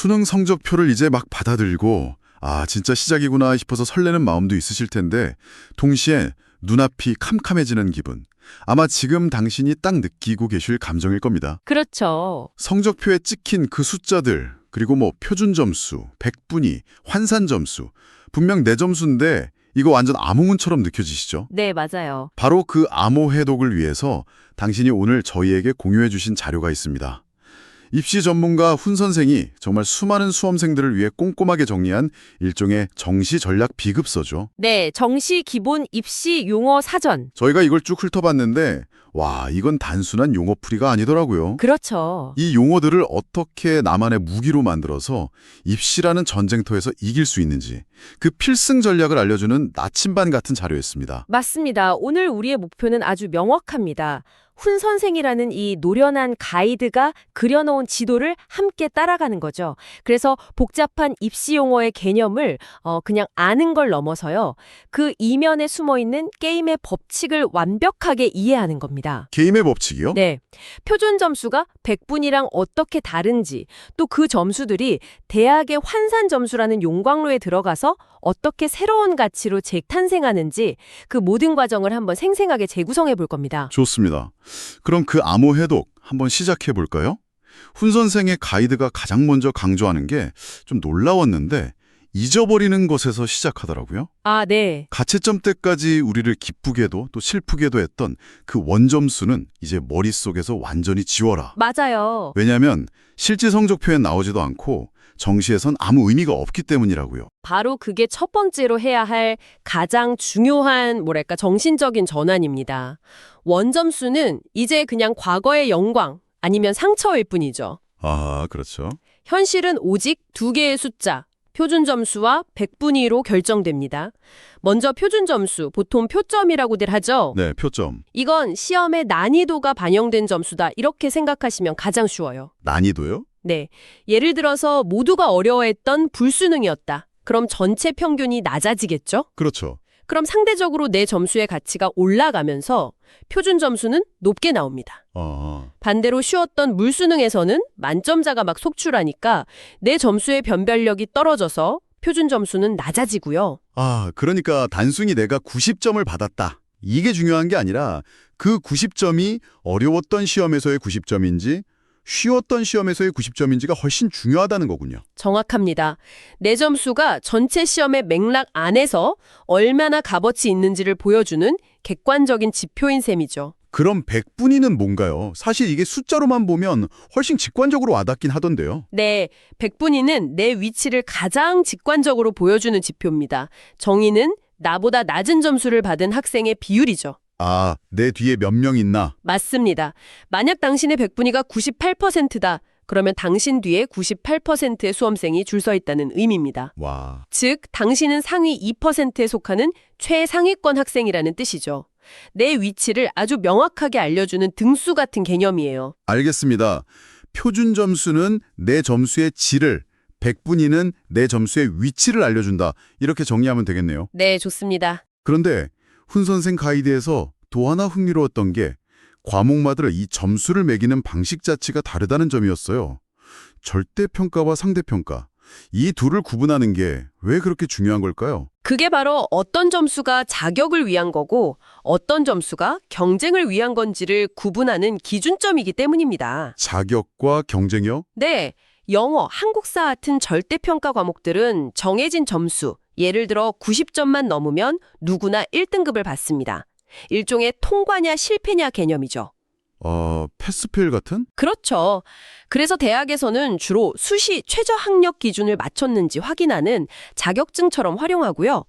수능 성적표를 이제 막 받아들고 진짜 시작이구나 싶어서 설레는 마음도 있으실 텐데 동시에 눈앞이 캄캄해지는 기분. 아마 지금 당신이 딱 느끼고 계실 감정일 겁니다. 그렇죠. 성적표에 찍힌 그 숫자들, 그리고 표준 점수, 백분위, 환산 점수. 분명 내 점수인데 이거 완전 암호문처럼 느껴지시죠? 네, 맞아요. 바로 그 암호 해독을 위해서 당신이 오늘 저희에게 공유해 주신 자료가 있습니다. 입시 전문가 훈 선생이 정말 수많은 수험생들을 위해 꼼꼼하게 정리한 일종의 정시 전략 비급서죠. 네, 정시 기본 입시 용어 사전. 저희가 이걸 쭉 훑어봤는데 와, 이건 단순한 용어풀이가 아니더라고요. 그렇죠. 이 용어들을 어떻게 나만의 무기로 만들어서 입시라는 전쟁터에서 이길 수 있는지 그 필승 전략을 알려주는 나침반 같은 자료였습니다. 맞습니다. 오늘 우리의 목표는 아주 명확합니다. 훈 선생이라는 이 노련한 가이드가 그려놓은 지도를 함께 따라가는 거죠. 그래서 복잡한 입시 용어의 개념을 그냥 아는 걸 넘어서요. 그 이면에 숨어있는 게임의 법칙을 완벽하게 이해하는 겁니다. 게임의 법칙이요? 네. 표준 점수가 백분이랑 어떻게 다른지, 또 그 점수들이 대학의 환산 점수라는 용광로에 들어가서 어떻게 새로운 가치로 재탄생하는지 그 모든 과정을 한번 생생하게 재구성해 볼 겁니다. 좋습니다. 그럼 그 암호 해독 한번 시작해 볼까요? 훈 선생의 가이드가 가장 먼저 강조하는 게 좀 놀라웠는데 잊어버리는 것에서 시작하더라고요. 아, 네. 가채점 때까지 우리를 기쁘게도 또 슬프게도 했던 그 원점수는 이제 머릿속에서 완전히 지워라. 맞아요. 왜냐하면 실제 성적표에 나오지도 않고 정시에선 아무 의미가 없기 때문이라고요. 바로 그게 첫 번째로 해야 할 가장 중요한 정신적인 전환입니다. 원점수는 이제 그냥 과거의 영광 아니면 상처일 뿐이죠. 아, 그렇죠. 현실은 오직 두 개의 숫자, 표준 점수와 백분위로 결정됩니다. 먼저 표준 점수, 보통 표점이라고들 하죠. 네, 표점. 이건 시험의 난이도가 반영된 점수다. 이렇게 생각하시면 가장 쉬워요. 난이도요? 네. 예를 들어서 모두가 어려워했던 불수능이었다. 그럼 전체 평균이 낮아지겠죠? 그렇죠. 그럼 상대적으로 내 점수의 가치가 올라가면서 표준 점수는 높게 나옵니다. 반대로 쉬웠던 물수능에서는 만점자가 막 속출하니까 내 점수의 변별력이 떨어져서 표준 점수는 낮아지고요. 그러니까 단순히 내가 90점을 받았다. 이게 중요한 게 아니라 그 90점이 어려웠던 시험에서의 90점인지 쉬웠던 시험에서의 90점인지가 훨씬 중요하다는 거군요. 정확합니다. 내 점수가 전체 시험의 맥락 안에서 얼마나 값어치 있는지를 보여주는 객관적인 지표인 셈이죠. 그럼 백분위는 뭔가요? 사실 이게 숫자로만 보면 훨씬 직관적으로 와닿긴 하던데요. 네, 백분위는 내 위치를 가장 직관적으로 보여주는 지표입니다. 정의는 나보다 낮은 점수를 받은 학생의 비율이죠. 내 뒤에 몇 명 있나? 맞습니다. 만약 당신의 백분위가 98%다. 그러면 당신 뒤에 98%의 수험생이 줄 서 있다는 의미입니다. 와. 즉, 당신은 상위 2%에 속하는 최상위권 학생이라는 뜻이죠. 내 위치를 아주 명확하게 알려주는 등수 같은 개념이에요. 알겠습니다. 표준 점수는 내 점수의 질을, 백분위는 내 점수의 위치를 알려준다. 이렇게 정리하면 되겠네요. 네, 좋습니다. 그런데 훈 선생 가이드에서 또 하나 흥미로웠던 게 과목마다 이 점수를 매기는 방식 자체가 다르다는 점이었어요. 절대평가와 상대평가. 이 둘을 구분하는 게 왜 그렇게 중요한 걸까요? 그게 바로 어떤 점수가 자격을 위한 거고 어떤 점수가 경쟁을 위한 건지를 구분하는 기준점이기 때문입니다. 자격과 경쟁이요? 네, 영어, 한국사 같은 절대평가 과목들은 정해진 점수, 예를 들어 90점만 넘으면 누구나 1등급을 받습니다. 일종의 통과냐 실패냐 개념이죠. 패스페일 같은? 그렇죠. 그래서 대학에서는 주로 수시 최저학력 기준을 맞췄는지 확인하는 자격증처럼 활용하고요.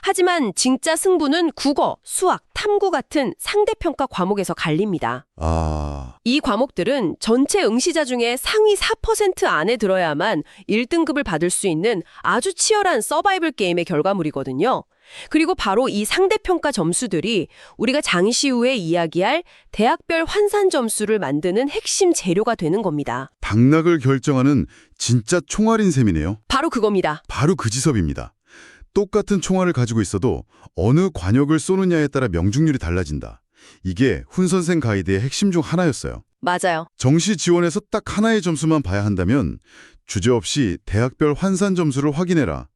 하지만 진짜 승부는 국어, 수학, 탐구 같은 상대평가 과목에서 갈립니다. 이 과목들은 전체 응시자 중에 상위 4% 안에 들어야만 1등급을 받을 수 있는 아주 치열한 서바이벌 게임의 결과물이거든요. 그리고 바로 이 상대평가 점수들이 우리가 장시 후에 이야기할 대학별 환산 점수를 만드는 핵심 재료가 되는 겁니다. 당락을 결정하는 진짜 총알인 셈이네요. 바로 그겁니다. 바로 그 지섭입니다. 똑같은 총알을 가지고 있어도 어느 관역을 쏘느냐에 따라 명중률이 달라진다. 이게 훈 선생 가이드의 핵심 중 하나였어요. 맞아요. 정시 지원에서 딱 하나의 점수만 봐야 한다면 주제없이 대학별 환산 점수를 확인해라.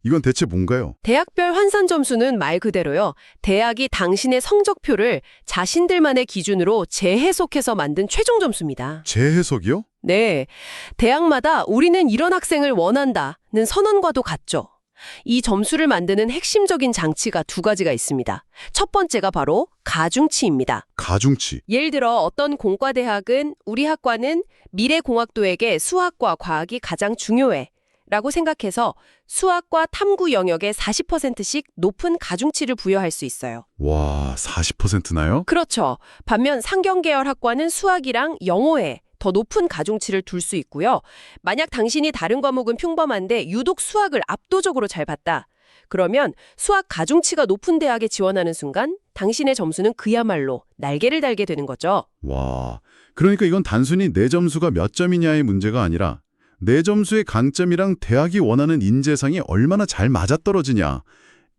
이건 대체 뭔가요? 대학별 환산 점수는 말 그대로요. 대학이 당신의 성적표를 자신들만의 기준으로 재해석해서 만든 최종 점수입니다. 재해석이요? 네. 대학마다 우리는 이런 학생을 원한다는 선언과도 같죠. 이 점수를 만드는 핵심적인 장치가 두 가지가 있습니다. 첫 번째가 바로 가중치입니다. 가중치. 예를 들어 어떤 공과대학은 우리 학과는 미래공학도에게 수학과 과학이 가장 중요해 라고 생각해서 수학과 탐구 영역에 40%씩 높은 가중치를 부여할 수 있어요. 와, 40%나요? 그렇죠. 반면 상경계열 학과는 수학이랑 영어에 더 높은 가중치를 둘 수 있고요. 만약 당신이 다른 과목은 평범한데 유독 수학을 압도적으로 잘 봤다. 그러면 수학 가중치가 높은 대학에 지원하는 순간 당신의 점수는 그야말로 날개를 달게 되는 거죠. 와, 그러니까 이건 단순히 내 점수가 몇 점이냐의 문제가 아니라 내 점수의 강점이랑 대학이 원하는 인재상이 얼마나 잘 맞아떨어지냐.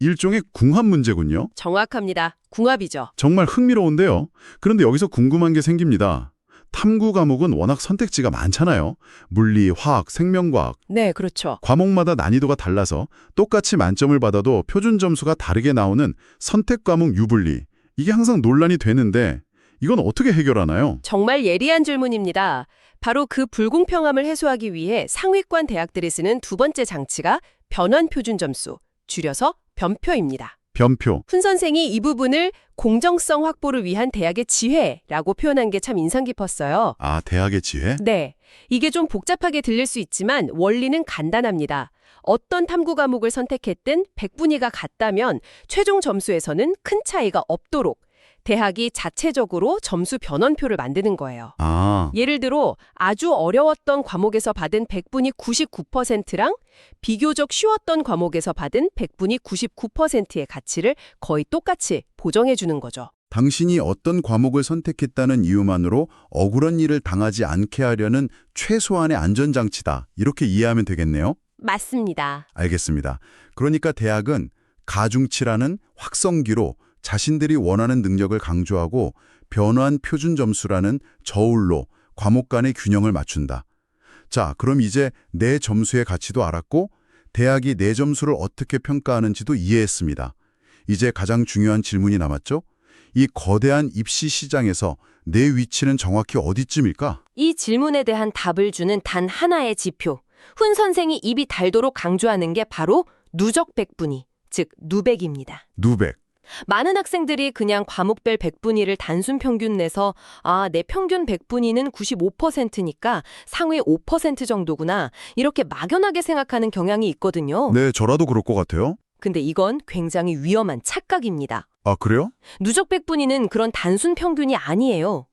일종의 궁합 문제군요. 정확합니다. 궁합이죠. 정말 흥미로운데요. 그런데 여기서 궁금한 게 생깁니다. 탐구 과목은 워낙 선택지가 많잖아요. 물리, 화학, 생명과학. 네, 그렇죠. 과목마다 난이도가 달라서 똑같이 만점을 받아도 표준 점수가 다르게 나오는 선택 과목 유불리. 이게 항상 논란이 되는데 이건 어떻게 해결하나요? 정말 예리한 질문입니다. 바로 그 불공평함을 해소하기 위해 상위권 대학들이 쓰는 두 번째 장치가 변환 표준 점수, 줄여서 변표입니다. 변표. 훈 선생이 이 부분을 공정성 확보를 위한 대학의 지혜라고 표현한 게 참 인상 깊었어요. 아, 대학의 지혜? 네, 이게 좀 복잡하게 들릴 수 있지만 원리는 간단합니다. 어떤 탐구 과목을 선택했든 백분위가 같다면 최종 점수에서는 큰 차이가 없도록 대학이 자체적으로 점수 변원표를 만드는 거예요. 아, 예를 들어 아주 어려웠던 과목에서 받은 백분위 99%랑 비교적 쉬웠던 과목에서 받은 백분위 99%의 가치를 거의 똑같이 보정해 주는 거죠. 당신이 어떤 과목을 선택했다는 이유만으로 억울한 일을 당하지 않게 하려는 최소한의 안전장치다. 이렇게 이해하면 되겠네요. 맞습니다. 알겠습니다. 그러니까 대학은 가중치라는 확성기로 자신들이 원하는 능력을 강조하고 변환 표준 점수라는 저울로 과목 간의 균형을 맞춘다. 자, 그럼 이제 내 점수의 가치도 알았고 대학이 내 점수를 어떻게 평가하는지도 이해했습니다. 이제 가장 중요한 질문이 남았죠? 이 거대한 입시 시장에서 내 위치는 정확히 어디쯤일까? 이 질문에 대한 답을 주는 단 하나의 지표. 훈 선생이 입이 닳도록 강조하는 게 바로 누적 백분위, 즉 누백입니다. 누백. 많은 학생들이 그냥 과목별 백분위를 단순 평균 내서 내 평균 백분위는 95%니까 상위 5% 정도구나 이렇게 막연하게 생각하는 경향이 있거든요. 네, 저라도 그럴 것 같아요. 근데 이건 굉장히 위험한 착각입니다. 아, 그래요? 누적 백분위는 그런 단순 평균이 아니에요.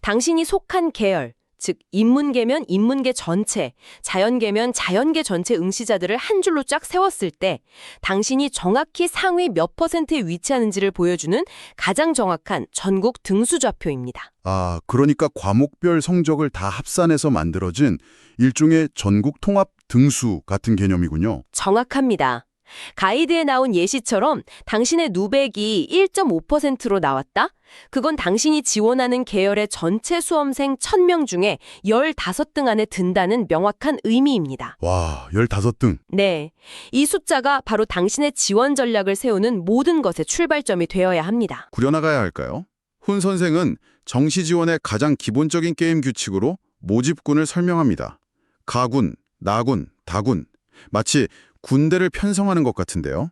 당신이 속한 계열, 즉 인문계면 인문계 전체, 자연계면 자연계 전체 응시자들을 한 줄로 쫙 세웠을 때 당신이 정확히 상위 몇 %에 위치하는지를 보여주는 가장 정확한 전국 등수좌표입니다. 아, 그러니까 과목별 성적을 다 합산해서 만들어진 일종의 전국 통합 등수 같은 개념이군요. 정확합니다. 가이드에 나온 예시처럼 당신의 누백이 1.5%로 나왔다? 그건 당신이 지원하는 계열의 전체 수험생 1000명 중에 15등 안에 든다는 명확한 의미입니다. 와, 15등. 네, 이 숫자가 바로 당신의 지원 전략을 세우는 모든 것의 출발점이 되어야 합니다. 구려나가야 할까요? 훈 선생은 정시 지원의 가장 기본적인 게임 규칙으로 모집군을 설명합니다. 가군, 나군, 다군. 마치 군대를 편성하는 것 같은데요.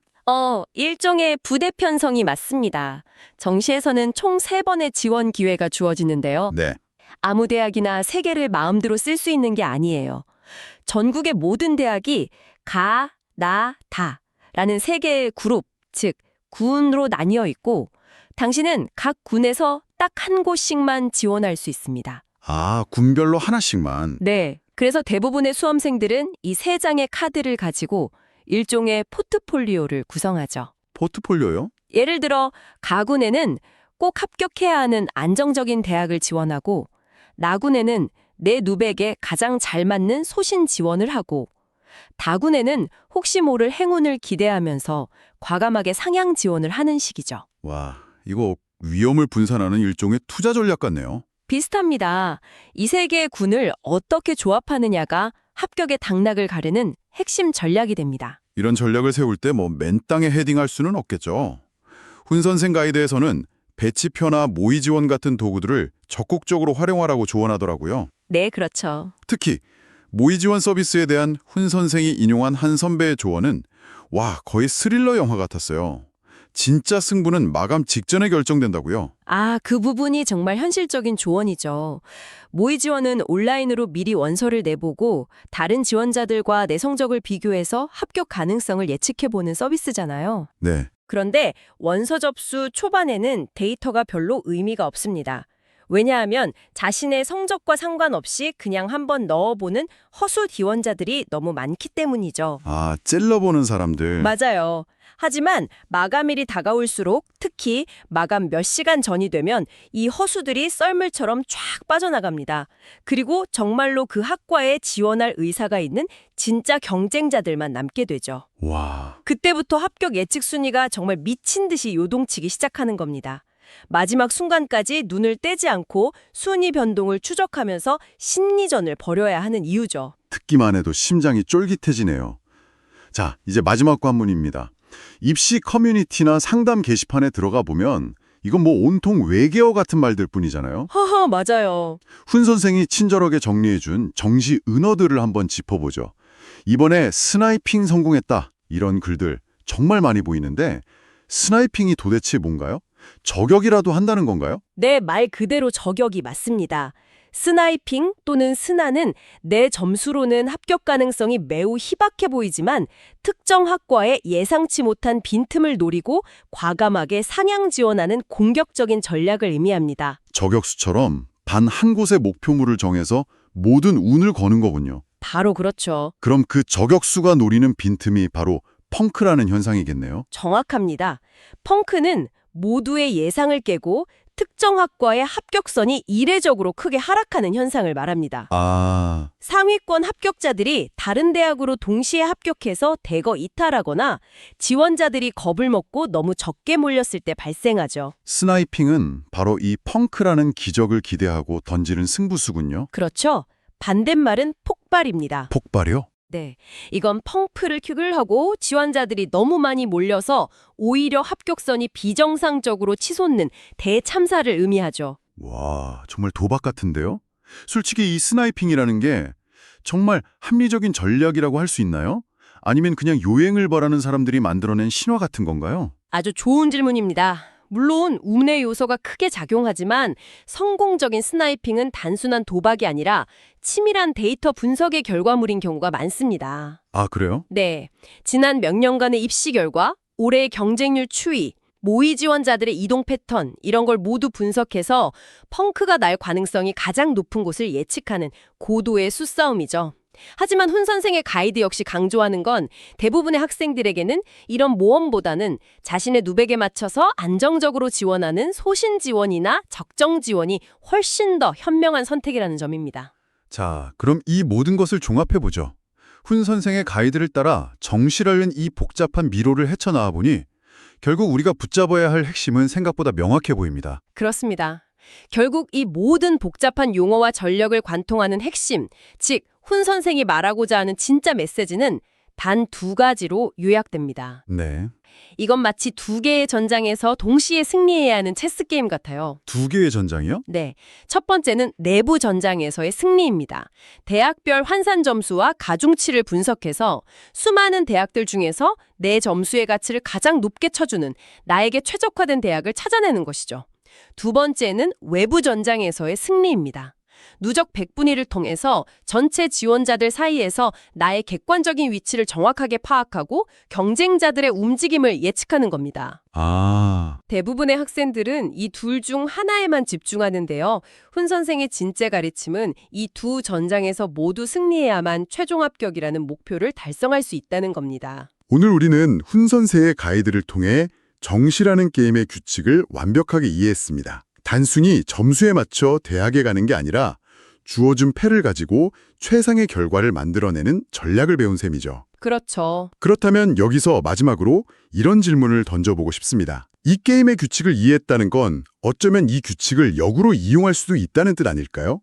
일종의 부대 편성이 맞습니다. 정시에서는 총 3번의 지원 기회가 주어지는데요. 네. 아무 대학이나 3개를 마음대로 쓸 수 있는 게 아니에요. 전국의 모든 대학이 가, 나, 다 라는 3개의 그룹, 즉 군으로 나뉘어 있고 당신은 각 군에서 딱 한 곳씩만 지원할 수 있습니다. 아, 군별로 하나씩만. 네, 그래서 대부분의 수험생들은 이 3장의 카드를 가지고 일종의 포트폴리오를 구성하죠. 포트폴리오요? 예를 들어 가군에는 꼭 합격해야 하는 안정적인 대학을 지원하고 나군에는 내 누백에 가장 잘 맞는 소신 지원을 하고 다군에는 혹시 모를 행운을 기대하면서 과감하게 상향 지원을 하는 식이죠. 와, 이거 위험을 분산하는 일종의 투자 전략 같네요. 비슷합니다. 이 3개의 군을 어떻게 조합하느냐가 합격의 당락을 가르는 핵심 전략이 됩니다. 이런 전략을 세울 때 맨 땅에 헤딩할 수는 없겠죠. 훈 선생 가이드에서는 배치표나 모의 지원 같은 도구들을 적극적으로 활용하라고 조언하더라고요. 네, 그렇죠. 특히 모의 지원 서비스에 대한 훈 선생이 인용한 한 선배의 조언은 거의 스릴러 영화 같았어요. 진짜 승부는 마감 직전에 결정된다고요. 그 부분이 정말 현실적인 조언이죠. 모의 지원은 온라인으로 미리 원서를 내보고 다른 지원자들과 내 성적을 비교해서 합격 가능성을 예측해보는 서비스잖아요. 네. 그런데 원서 접수 초반에는 데이터가 별로 의미가 없습니다. 왜냐하면 자신의 성적과 상관없이 그냥 한번 넣어보는 허수 지원자들이 너무 많기 때문이죠. 찔러보는 사람들. 맞아요. 하지만 마감일이 다가올수록 특히 마감 몇 시간 전이 되면 이 허수들이 썰물처럼 쫙 빠져나갑니다. 그리고 정말로 그 학과에 지원할 의사가 있는 진짜 경쟁자들만 남게 되죠. 와. 그때부터 합격 예측 순위가 정말 미친 듯이 요동치기 시작하는 겁니다. 마지막 순간까지 눈을 떼지 않고 순위 변동을 추적하면서 심리전을 벌여야 하는 이유죠. 듣기만 해도 심장이 쫄깃해지네요. 자, 이제 마지막 관문입니다. 입시 커뮤니티나 상담 게시판에 들어가 보면 이건 온통 외계어 같은 말들 뿐이잖아요. 허허, 맞아요. 훈 선생이 친절하게 정리해준 정시 은어들을 한번 짚어보죠. 이번에 스나이핑 성공했다. 이런 글들 정말 많이 보이는데 스나이핑이 도대체 뭔가요? 저격이라도 한다는 건가요? 네, 말 그대로 저격이 맞습니다. 스나이핑 또는 스나는 내 점수로는 합격 가능성이 매우 희박해 보이지만 특정 학과에 예상치 못한 빈틈을 노리고 과감하게 상향 지원하는 공격적인 전략을 의미합니다. 저격수처럼 단 한 곳의 목표물을 정해서 모든 운을 거는 거군요. 바로 그렇죠. 그럼 그 저격수가 노리는 빈틈이 바로 펑크라는 현상이겠네요. 정확합니다. 펑크는 모두의 예상을 깨고 특정 학과의 합격선이 이례적으로 크게 하락하는 현상을 말합니다. 상위권 합격자들이 다른 대학으로 동시에 합격해서 대거 이탈하거나 지원자들이 겁을 먹고 너무 적게 몰렸을 때 발생하죠. 스나이핑은 바로 이 펑크라는 기적을 기대하고 던지는 승부수군요. 그렇죠. 반대말은 폭발입니다. 폭발이요? 네, 이건 펑크를 킥을 하고 지원자들이 너무 많이 몰려서 오히려 합격선이 비정상적으로 치솟는 대참사를 의미하죠. 와, 정말 도박 같은데요? 솔직히 이 스나이핑이라는 게 정말 합리적인 전략이라고 할 수 있나요? 아니면 그냥 요행을 벌하는 사람들이 만들어낸 신화 같은 건가요? 아주 좋은 질문입니다. 물론 운의 요소가 크게 작용하지만 성공적인 스나이핑은 단순한 도박이 아니라 치밀한 데이터 분석의 결과물인 경우가 많습니다. 그래요? 네, 지난 몇 년간의 입시 결과, 올해의 경쟁률 추이, 모의 지원자들의 이동 패턴 이런 걸 모두 분석해서 펑크가 날 가능성이 가장 높은 곳을 예측하는 고도의 수싸움이죠. 하지만 훈 선생의 가이드 역시 강조하는 건 대부분의 학생들에게는 이런 모험보다는 자신의 누백에 맞춰서 안정적으로 지원하는 소신 지원이나 적정 지원이 훨씬 더 현명한 선택이라는 점입니다. 자, 그럼 이 모든 것을 종합해보죠. 훈 선생의 가이드를 따라 정실하는 이 복잡한 미로를 헤쳐나와 보니 결국 우리가 붙잡아야 할 핵심은 생각보다 명확해 보입니다. 그렇습니다. 결국 이 모든 복잡한 용어와 전력을 관통하는 핵심, 즉 훈 선생이 말하고자 하는 진짜 메시지는 단 두 가지로 요약됩니다. 네. 이건 마치 두 개의 전장에서 동시에 승리해야 하는 체스 게임 같아요. 두 개의 전장이요? 네. 첫 번째는 내부 전장에서의 승리입니다. 대학별 환산 점수와 가중치를 분석해서 수많은 대학들 중에서 내 점수의 가치를 가장 높게 쳐주는 나에게 최적화된 대학을 찾아내는 것이죠. 두 번째는 외부 전장에서의 승리입니다. 누적 백분위를 통해서 전체 지원자들 사이에서 나의 객관적인 위치를 정확하게 파악하고 경쟁자들의 움직임을 예측하는 겁니다. 대부분의 학생들은 이 둘 중 하나에만 집중하는데요. 훈 선생의 진짜 가르침은 이 두 전장에서 모두 승리해야만 최종 합격이라는 목표를 달성할 수 있다는 겁니다. 오늘 우리는 훈 선생의 가이드를 통해 정시라는 게임의 규칙을 완벽하게 이해했습니다. 단순히 점수에 맞춰 대학에 가는 게 아니라 주어진 패를 가지고 최상의 결과를 만들어내는 전략을 배운 셈이죠. 그렇죠. 그렇다면 여기서 마지막으로 이런 질문을 던져보고 싶습니다. 이 게임의 규칙을 이해했다는 건 어쩌면 이 규칙을 역으로 이용할 수도 있다는 뜻 아닐까요?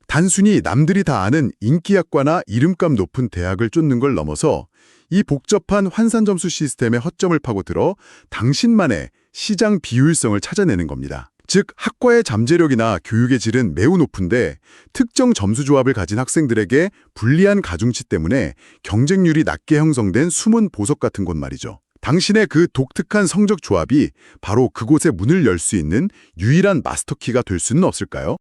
단순히 남들이 다 아는 인기학과나 이름값 높은 대학을 쫓는 걸 넘어서 이 복잡한 환산 점수 시스템의 허점을 파고들어 당신만의 시장 비효율성을 찾아내는 겁니다. 즉, 학과의 잠재력이나 교육의 질은 매우 높은데 특정 점수 조합을 가진 학생들에게 불리한 가중치 때문에 경쟁률이 낮게 형성된 숨은 보석 같은 곳 말이죠. 당신의 그 독특한 성적 조합이 바로 그곳의 문을 열 수 있는 유일한 마스터키가 될 수는 없을까요?